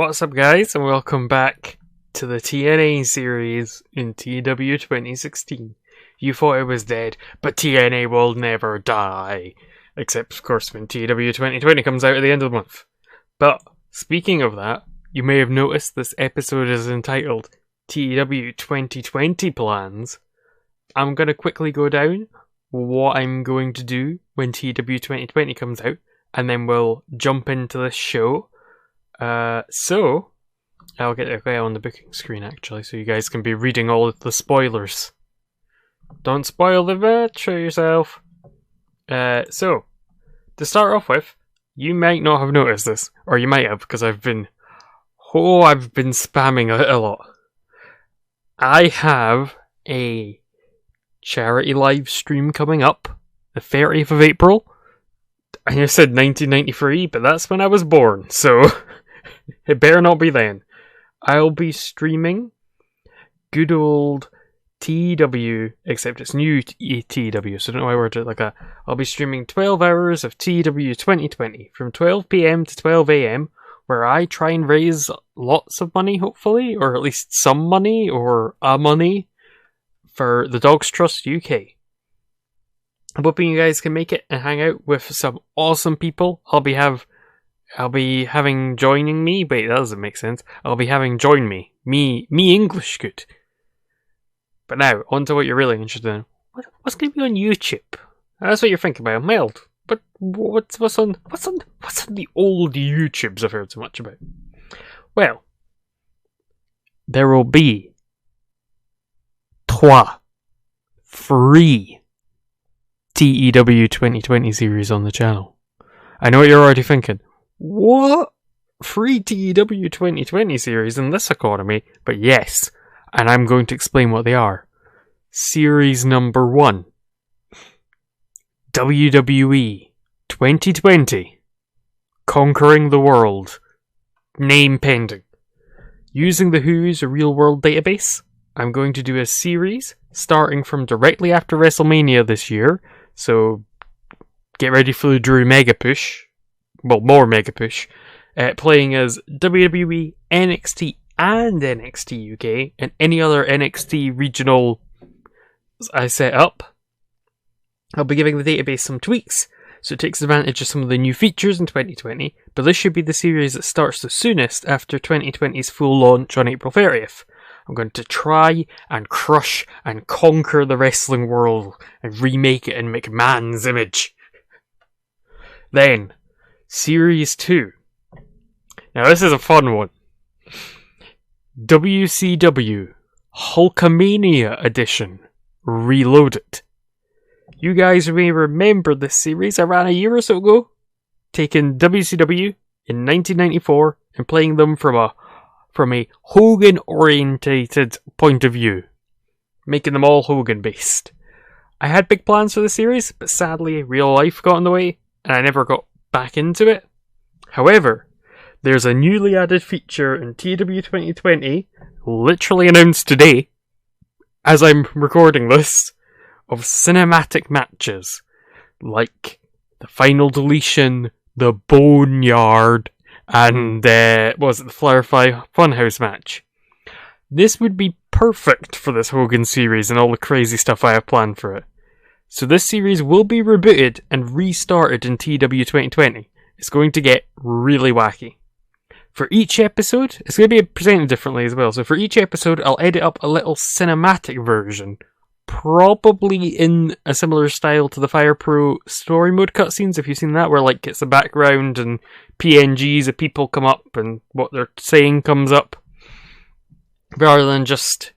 What's up, guys, and welcome back to the TNA series in TEW 2016. You thought it was dead, but TNA will never die. Except, of course, when TEW 2020 comes out at the end of the month. But, speaking of that, you may have noticed this episode is entitled TEW 2020 Plans. I'm going to quickly go down what I'm going to do when TEW 2020 comes out, and then we'll jump into this show. So, I'll get it on the booking screen actually, so you guys can be reading all of the spoilers. Don't spoil the match for yourself. So, to start off with, you might not have noticed this, or you might have, because I've been spamming it a lot. I have a charity live stream coming up, the 30th of April. I said 1993, but that's when I was born, so it better not be then. I'll be streaming good old TEW, except it's new TEW, so I don't know why I worded it like that. I'll be streaming 12 hours of TEW 2020 from 12 PM to 12 AM, where I try and raise lots of money, hopefully, or at least some money, or money, for the Dogs Trust UK. I'm hoping you guys can make it and hang out with some awesome people. I'll be having joining me. Wait, that doesn't make sense. I'll be having join me. Me English good. But now, on to what you're really interested in. What's going to be on YouTube? That's what you're thinking about, MacLeod. But what's on the old YouTubes I've heard so much about? Well, there will be 3 TEW 2020 series on the channel. I know what you're already thinking. What? 3 TEW 2020 series in this economy? But yes, and I'm going to explain what they are. Series number 1. WWE 2020. Conquering the World. Name pending. Using the Who's real world database, I'm going to do a series starting from directly after WrestleMania this year. So, get ready for the Drew Mega Push. Well, more Mega Push. Playing as WWE, NXT, and NXT UK, and any other NXT regional I set up. I'll be giving the database some tweaks, so it takes advantage of some of the new features in 2020, but this should be the series that starts the soonest after 2020's full launch on April 30th. I'm going to try and crush and conquer the wrestling world and remake it in McMahon's image. Then, Series 2. Now this is a fun one. WCW Hulkamania Edition Reloaded. You guys may remember this series I ran a year or so ago, taking WCW in 1994 and playing them from a Hogan-orientated point of view, making them all Hogan-based. I had big plans for the series, but sadly real life got in the way, and I never got back into it. However, there's a newly added feature in TEW 2020, literally announced today, as I'm recording this, of cinematic matches, like the Final Deletion, the Boneyard, and the Firefly Funhouse match. This would be perfect for this Hogan series and all the crazy stuff I have planned for it. So this series will be rebooted and restarted in TEW 2020. It's going to get really wacky. For each episode, it's going to be presented differently as well. So for each episode, I'll edit up a little cinematic version, probably in a similar style to the Fire Pro story mode cutscenes, if you've seen that, where like it's a background and PNGs of people come up and what they're saying comes up, rather than just,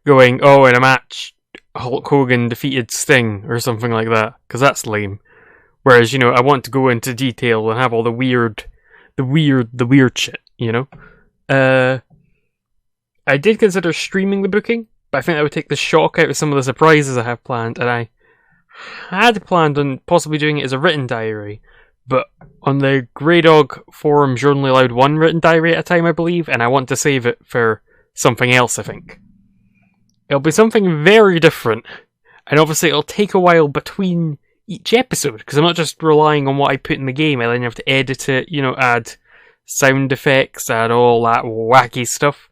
going, oh, in a match, Hulk Hogan defeated Sting or something like that, because that's lame. Whereas, I want to go into detail and have all the weird shit, I did consider streaming the booking, but I think that would take the shock out of some of the surprises I have planned, and I had planned on possibly doing it as a written diary, but on the Grey Dog forums you're only allowed one written diary at a time, I believe, and I want to save it for something else, I think. It'll be something very different, and obviously it'll take a while between each episode, because I'm not just relying on what I put in the game, I then have to edit it, add sound effects and all that wacky stuff.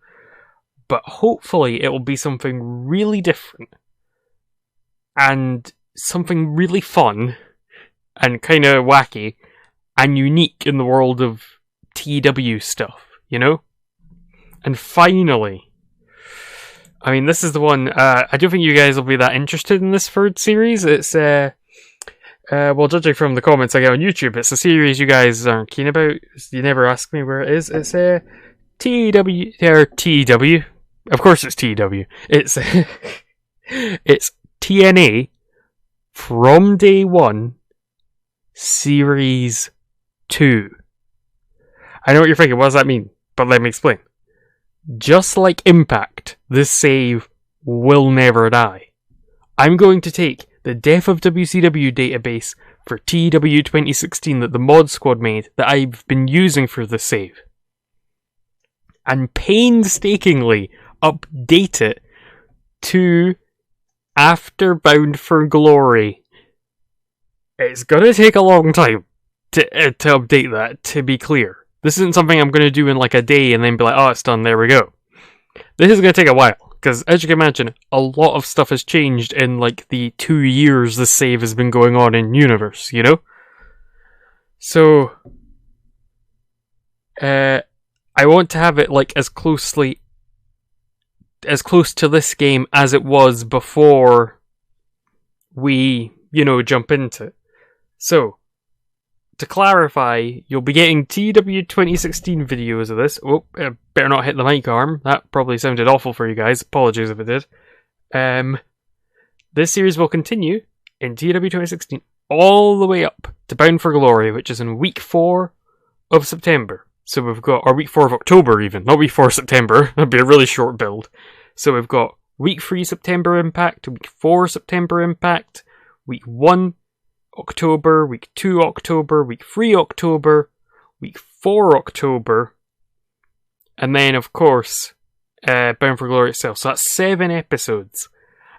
But hopefully it will be something really different and something really fun and kind of wacky and unique in the world of TEW stuff, you know? And finally, I mean, this is the one, I don't think you guys will be that interested in this third series. It's, well, judging from the comments I get on YouTube, it's a series you guys aren't keen about. You never ask me where it is. It's, TEW, or TEW. Of course it's TEW. It's, it's TNA From Day One, Series 2. I know what you're thinking, what does that mean? But let me explain. Just like Impact, this save will never die. I'm going to take the Death of WCW database for TEW 2016 that the Mod Squad made, that I've been using for this save, and painstakingly update it to after Bound for Glory. It's gonna take a long time to update that, to be clear. This isn't something I'm going to do in like a day and then be like, oh, it's done, there we go. This is going to take a while, because as you can imagine, a lot of stuff has changed in like the 2 years this save has been going on in Universe, you know? So, I want to have it like as close to this game as it was before we, you know, jump into it. So, to clarify, you'll be getting TEW 2016 videos of this. Oh, better not hit the mic arm. That probably sounded awful for you guys. Apologies if it did. This series will continue in TEW 2016 all the way up to Bound for Glory, which is in week 4 of September. So we've got, or week 4 of October even, not week 4 of September. That'd be a really short build. So we've got week 3 September Impact, week 4 September Impact, week 1 October, week 2 October, week 3 October, week 4 October, and then of course Bound for Glory itself. So that's 7 episodes,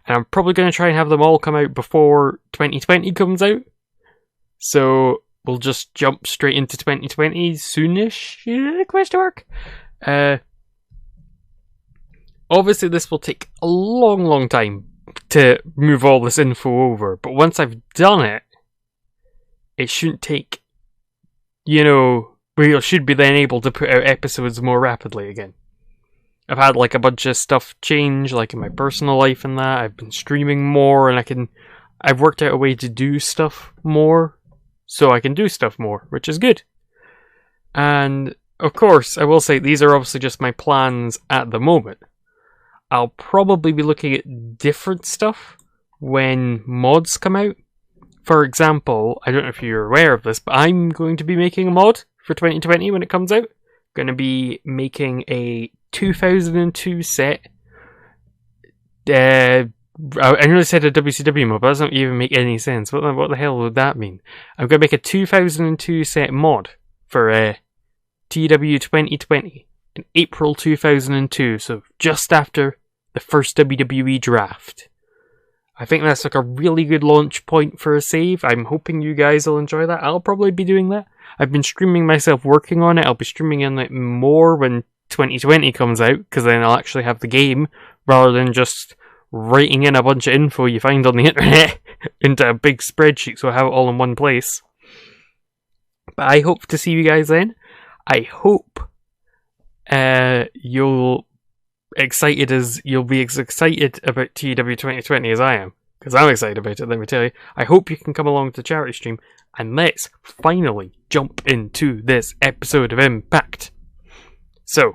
and I'm probably going to try and have them all come out before 2020 comes out. So we'll just jump straight into 2020 soonish? Question mark. Obviously this will take a long time to move all this info over, but once I've done it, it shouldn't take, you know, we should be then able to put out episodes more rapidly again. I've had like a bunch of stuff change, like in my personal life and that. I've been streaming more, and I've worked out a way to do stuff more, so I can do stuff more, which is good. And of course, I will say these are obviously just my plans at the moment. I'll probably be looking at different stuff when mods come out. For example, I don't know if you're aware of this, but I'm going to be making a mod for 2020 when it comes out. Going to be making a 2002 set. I nearly said a WCW mod, but that doesn't even make any sense. What the hell would that mean? I'm going to make a 2002 set mod for TEW 2020 in April 2002, so just after the first WWE draft. I think that's like a really good launch point for a save. I'm hoping you guys will enjoy that. I'll probably be doing that. I've been streaming myself working on it. I'll be streaming in it more when 2020 comes out, because then I'll actually have the game, rather than just writing in a bunch of info you find on the internet into a big spreadsheet so I have it all in one place. But I hope to see you guys then. I hope you'll be as excited about TEW 2020 as I am, because I'm excited about it, let me tell you. I hope you can come along to the charity stream, and let's finally jump into this episode of Impact. So,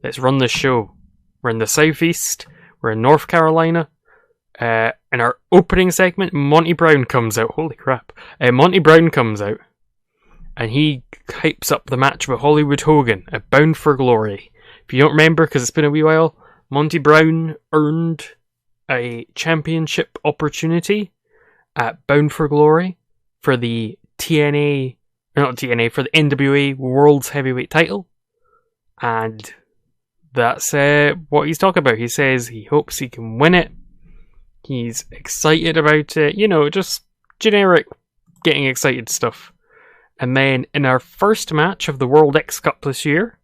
let's run this show. We're in the Southeast, we're in North Carolina. In our opening segment, Monty Brown comes out. Holy crap. Monty Brown comes out, and he hypes up the match with Hollywood Hogan at Bound for Glory. If you don't remember, because it's been a wee while, Monty Brown earned a championship opportunity at Bound for Glory for the for the NWA World's Heavyweight title. And that's what he's talking about. He says he hopes he can win it. He's excited about it. You know, just generic getting excited stuff. And then in our first match of the World X Cup this year,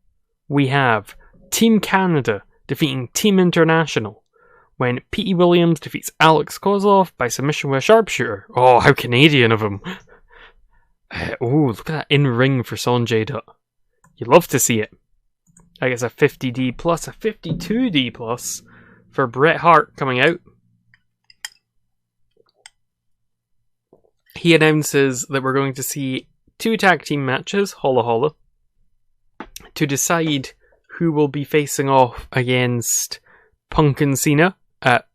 we have Team Canada defeating Team International when Petey Williams defeats Alex Kozlov by submission with a sharpshooter. Oh, how Canadian of him. Oh, look at that in-ring for Sonjay Dutt. You'd love to see it. I guess a 50D plus, a 52D plus for Bret Hart coming out. He announces that we're going to see 2 tag team matches, holla holla, to decide who will be facing off against Punk and Cena at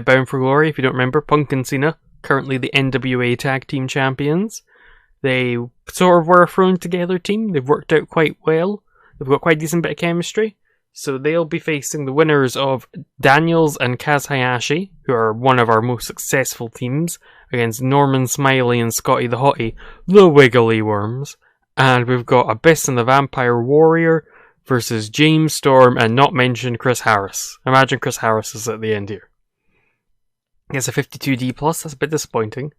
Bound for Glory. If you don't remember, Punk and Cena, currently the NWA Tag Team Champions. They sort of were a thrown together team. They've worked out quite well. They've got quite a decent bit of chemistry. So they'll be facing the winners of Daniels and Kaz Hayashi, who are one of our most successful teams, against Norman Smiley and Scotty the Hottie, the Wiggly Worms. And we've got Abyss and the Vampire Warrior versus James Storm and not mentioned Chris Harris. Imagine Chris Harris is at the end here. It's a 52D plus, that's a bit disappointing.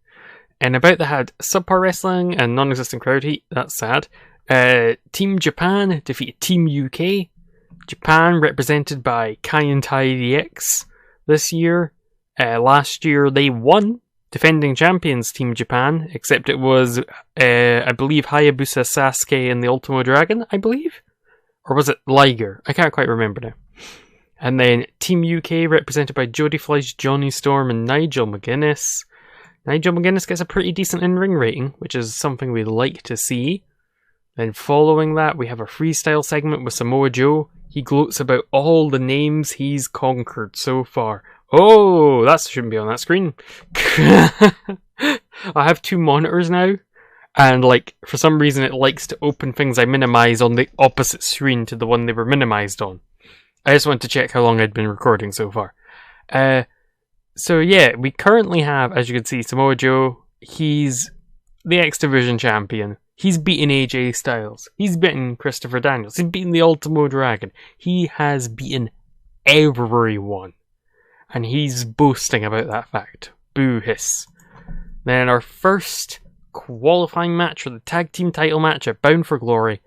And about that had subpar wrestling and non-existent crowd heat, that's sad. Team Japan defeated Team UK. Japan represented by Kai and Tai DX this year. Last year they won, defending champions Team Japan, except it was, I believe, Hayabusa Sasuke and the Ultimo Dragon, I believe? Or was it Liger? I can't quite remember now. And then Team UK represented by Jody Fleisch, Johnny Storm and Nigel McGuinness. Nigel McGuinness gets a pretty decent in-ring rating, which is something we'd like to see. Then following that, we have a freestyle segment with Samoa Joe. He gloats about all the names he's conquered so far. Oh, that shouldn't be on that screen. I have 2 monitors now, and for some reason it likes to open things I minimize on the opposite screen to the one they were minimized on. I just want to check how long I'd been recording so far. So yeah, we currently have, as you can see, Samoa Joe. He's the X Division champion. He's beaten AJ Styles. He's beaten Christopher Daniels. He's beaten the Ultimo Dragon. He has beaten everyone. And he's boasting about that fact. Boo hiss. Then our first qualifying match for the tag team title match at Bound for Glory.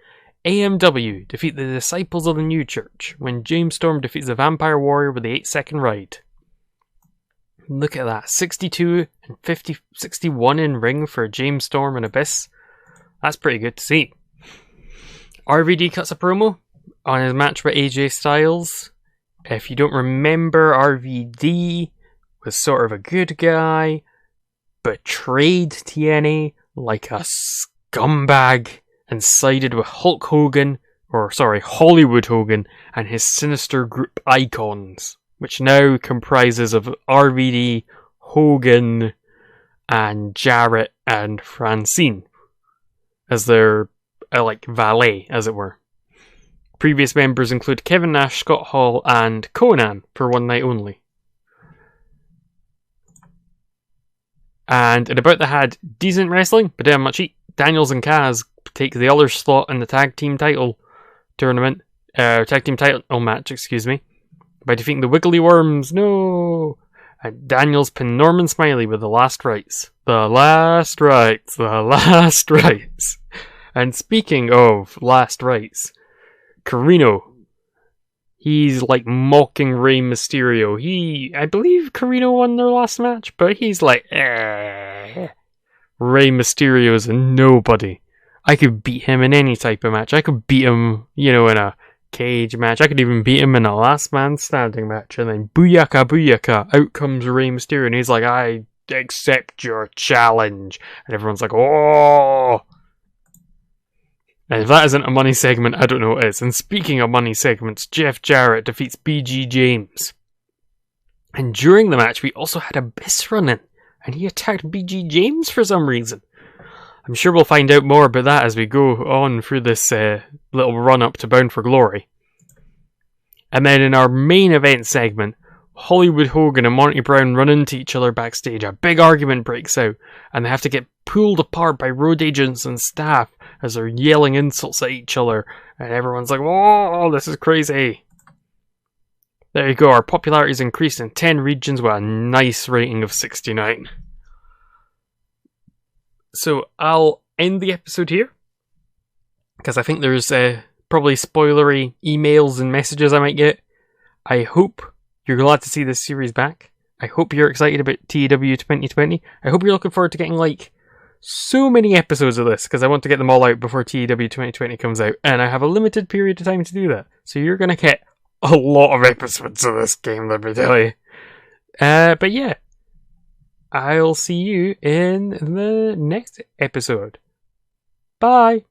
AMW defeat the Disciples of the New Church when James Storm defeats the Vampire Warrior with the 8-second ride. Look at that. 62 and 61 in ring for James Storm and Abyss. That's pretty good to see. RVD cuts a promo on his match with AJ Styles. If you don't remember, RVD was sort of a good guy, betrayed TNA like a scumbag, and sided with Hulk Hogan, Hollywood Hogan, and his sinister group Icons, which now comprises of RVD, Hogan, and Jarrett and Francine, as their valet, as it were. Previous members include Kevin Nash, Scott Hall, and Conan for one night only. And in about the had decent wrestling, but damn much heat. Daniels and Kaz take the other slot in the tag team title tournament, tag team title match, by defeating the Wiggly Worms. No! And Daniels pinned Norman Smiley with the last rites. The last rites. The last rites. And speaking of last rites, Carino. He's mocking Rey Mysterio. I believe Carino won their last match, but he's Rey Mysterio's a nobody. I could beat him in any type of match. I could beat him, in a cage match. I could even beat him in a last man standing match. And then booyaka booyaka, out comes Rey Mysterio, and he's like, I accept your challenge. And everyone's like, oh! And if that isn't a money segment, I don't know what is. And speaking of money segments, Jeff Jarrett defeats BG James. And during the match, we also had Abyss run in, and he attacked BG James for some reason. I'm sure we'll find out more about that as we go on through this little run-up to Bound for Glory. And then in our main event segment, Hollywood Hogan and Monty Brown run into each other backstage. A big argument breaks out, and they have to get pulled apart by road agents and staff as they're yelling insults at each other. And everyone's like, whoa, this is crazy. There you go, our popularity's increased in 10 regions with a nice rating of 69. So I'll end the episode here, because I think there's probably spoilery emails and messages I might get. I hope you're glad to see this series back. I hope you're excited about TEW 2020. I hope you're looking forward to getting like so many episodes of this, because I want to get them all out before TEW 2020 comes out, and I have a limited period of time to do that. So you're going to get a lot of episodes of this game, let me tell you. But yeah, I'll see you in the next episode. Bye!